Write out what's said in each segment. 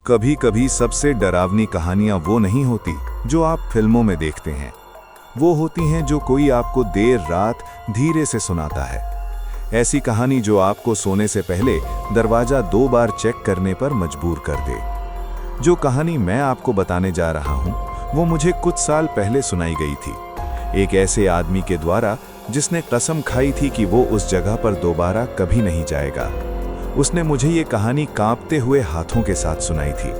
कभी कभी सबसे डरावनी कहानियां वो नहीं होती जो आप फिल्मों में देखते हैं। वो होती हैं जो कोई आपको देर रात धीरे से सुनाता है। ऐसी कहानी जो आपको सोने से पहले दरवाजा 2 बार चेक करने पर मजबूर कर दे। जो कहानी मैं आपको बताने जा रहा हूं, वो मुझे कुछ साल पहले सुनाई गई थी, एक ऐसे आदमी के द्वारा जिसने कसम खाई थी कि वो उस जगह पर दोबारा कभी नहीं जाएगा। उसने मुझे ये कहानी कांपते हुए हाथों के साथ सुनाई थी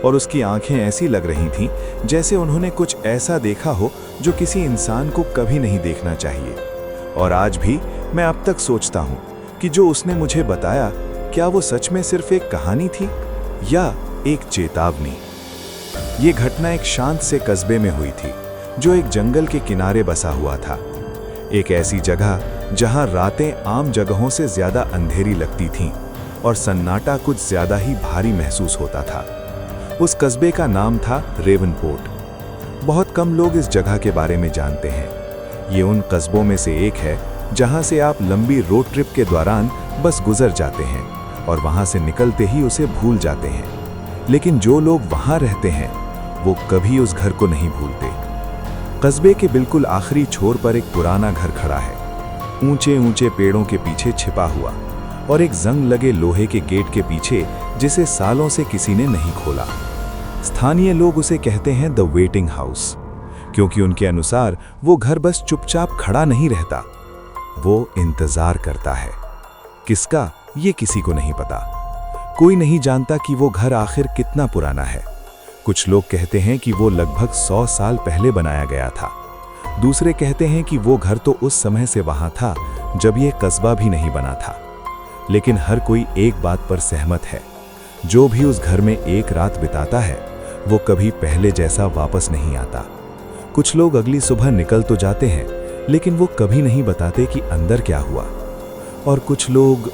और उसकी आंखें ऐसी लग रही थीं जैसे उन्होंने कुछ ऐसा देखा हो जो किसी इंसान को कभी नहीं देखना चाहिए। और आज भी मैं अब तक सोचता हूँ कि जो उसने मुझे बताया, क्या वो सच में सिर्फ एक कहानी थी या एक चेतावनी। ये घटना एक शांत से कस्बे में हुई थी जो एक जंगल के किनारे बसा हुआ था। एक ऐसी जगह जहां रातें आम जगहों से ज्यादा अंधेरी लगती थीं और सन्नाटा कुछ ज्यादा ही भारी महसूस होता था। उस कस्बे का नाम था रेवनपोर्ट। बहुत कम लोग इस जगह के बारे में जानते हैं। ये उन कस्बों में से एक है जहां से आप लंबी रोड ट्रिप के दौरान बस गुजर जाते हैं और वहां से निकलते ही उसे भूल जाते हैं। लेकिन जो लोग वहां रहते हैं वो कभी उस घर को नहीं भूलते। कस्बे के बिल्कुल आखिरी छोर पर एक पुराना घर खड़ा है, ऊंचे ऊंचे पेड़ों के पीछे छिपा हुआ और एक जंग लगे लोहे के गेट के पीछे जिसे सालों से किसी ने नहीं खोला। स्थानीय लोग उसे कहते हैं द वेटिंग हाउस, क्योंकि उनके अनुसार वो घर बस चुपचाप खड़ा नहीं रहता, वो इंतजार करता है। किसका, ये किसी को नहीं पता। कोई नहीं जानता कि वो घर आखिर कितना पुराना है। कुछ लोग कहते हैं कि वो लगभग 100 साल पहले बनाया गया था। दूसरे कहते हैं कि वो घर तो उस समय से वहां था जब ये कस्बा भी नहीं बना था। लेकिन हर कोई एक बात पर सहमत है, जो भी उस घर में एक रात बिताता है वो कभी पहले जैसा वापस नहीं आता। कुछ लोग अगली सुबह निकल तो जाते हैं, लेकिन वो कभी नहीं बताते कि अंदर क्या हुआ। और कुछ लोग,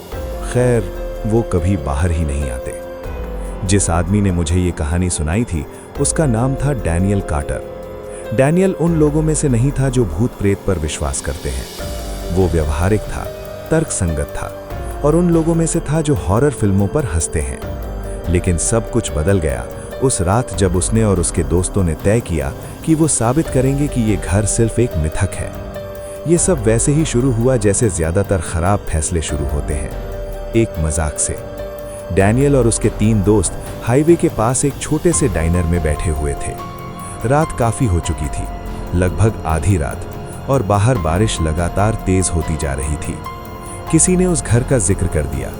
खैर, वो कभी बाहर ही नहीं आते। जिस आदमी ने मुझे ये कहानी सुनाई थी उसका नाम था डैनियल कार्टर। डैनियल उन लोगों में से नहीं था जो भूत प्रेत पर विश्वास करते हैं। वो व्यवहारिक था, तर्कसंगत था और उन लोगों में से था जो हॉरर फिल्मों पर हंसते हैं। लेकिन सब कुछ बदल गया उस रात जब उसने और उसके दोस्तों ने तय किया कि वो साबित करेंगे कि ये घर सिर्फ एक मिथक है। ये सब वैसे ही शुरू हुआ जैसे ज्यादातर खराब फैसले शुरू होते हैं, एक मजाक से। डैनियल और उसके 3 दोस्त हाईवे के पास एक छोटे से डाइनर में बैठे हुए थे। रात काफी हो चुकी थी, लगभग आधी रात, और बाहर बारिश लगातार तेज होती जा रही थी। किसी ने उस घर का जिक्र कर दिया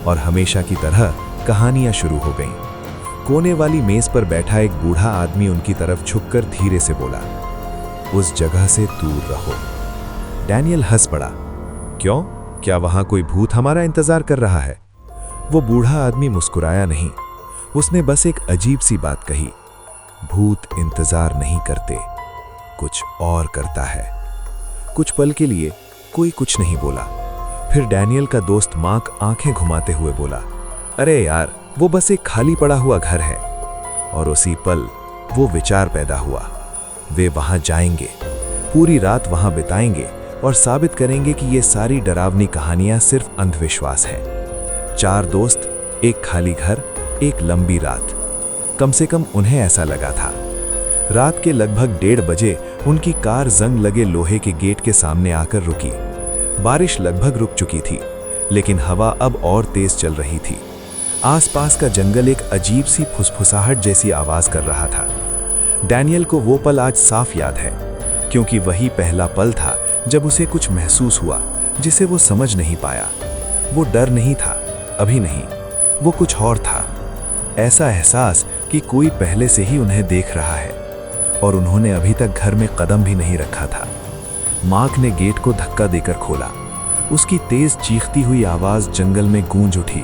और हमेशा की तरह कहानियां शुरू हो गईं। कोने वाली मेज पर बैठा एक बूढ़ा आदमी उनकी तरफ झुककर धीरे से बोला, उस जगह से दूर रहो। डैनियल हंस पड़ा। क्यों? क्या वहां कोई भूत हमारा इंतजार कर रहा है? वो बूढ़ा आदमी मुस्कुराया नहीं। उसने बस एक अजीब सी बात कही, भूत इंतजार नहीं करते, कुछ और करता है। कुछ पल के लिए कोई कुछ नहीं बोला। फिर डैनियल का दोस्त मार्क आंखें घुमाते हुए बोला, अरे यार, वो बस एक खाली पड़ा हुआ घर है। और उसी पल वो विचार पैदा हुआ, वे वहां जाएंगे, पूरी रात वहां बिताएंगे और साबित करेंगे कि ये सारी डरावनी कहानियां सिर्फ अंधविश्वास हैं। 4 दोस्त, एक खाली घर, एक लंबी रात। कम से कम उन्हें ऐसा लगा था। रात के लगभग 1:30 बजे उनकी कार जंग लगे लोहे के गेट के सामने आकर रुकी। बारिश लगभग रुक चुकी थी, लेकिन हवा अब और तेज चल रही थी। आसपास का जंगल एक अजीब सी फुसफुसाहट जैसी आवाज कर रहा था। डैनियल को वो पल आज साफ याद है, क्योंकि वही पहला पल था जब उसे कुछ महसूस हुआ जिसे वो समझ नहीं पाया। वो डर नहीं था, अभी नहीं, वो कुछ और था। ऐसा एहसास कि कोई पहले से ही उन्हें देख रहा है और उन्होंने अभी तक घर में कदम भी नहीं रखा था। मार्क ने गेट को धक्का देकर खोला। उसकी तेज चीखती हुई आवाज जंगल में गूंज उठी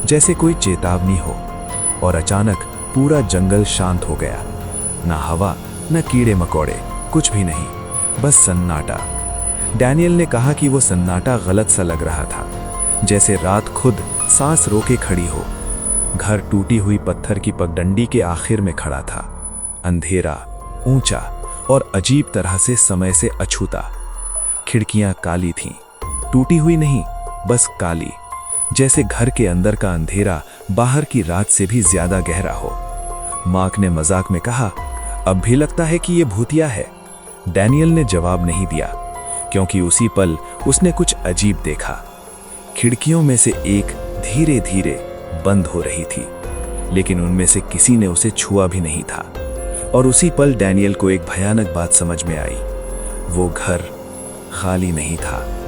जैसे कोई चेतावनी हो, और अचानक पूरा जंगल शांत हो गया। न हवा, न कीड़े मकोड़े, कुछ भी नहीं, बस सन्नाटा। डैनियल ने कहा कि वो सन्नाटा गलत सा लग रहा था, जैसे रात खुद सांस रोके खड़ी हो। घर टूटी हुई पत्थर की पगडंडी के आखिर में खड़ा था, अंधेरा, ऊंचा और अजीब तरह से समय से अछूता। खिड़कियां काली थीं, टूटी हुई नहीं, बस काली, जैसे घर के अंदर का अंधेरा बाहर की रात से भी ज्यादा गहरा हो। मार्क ने मजाक में कहा, अब भी लगता है कि यह भूतिया है। डैनियल ने जवाब नहीं दिया, क्योंकि उसी पल उसने कुछ अजीब देखा। खिड़कियों में से एक धीरे धीरे बंद हो रही थी, लेकिन उनमें से किसी ने उसे छुआ भी नहीं था। और उसी पल डैनियल को एक भयानक बात समझ में आई। वो घर खाली नहीं था।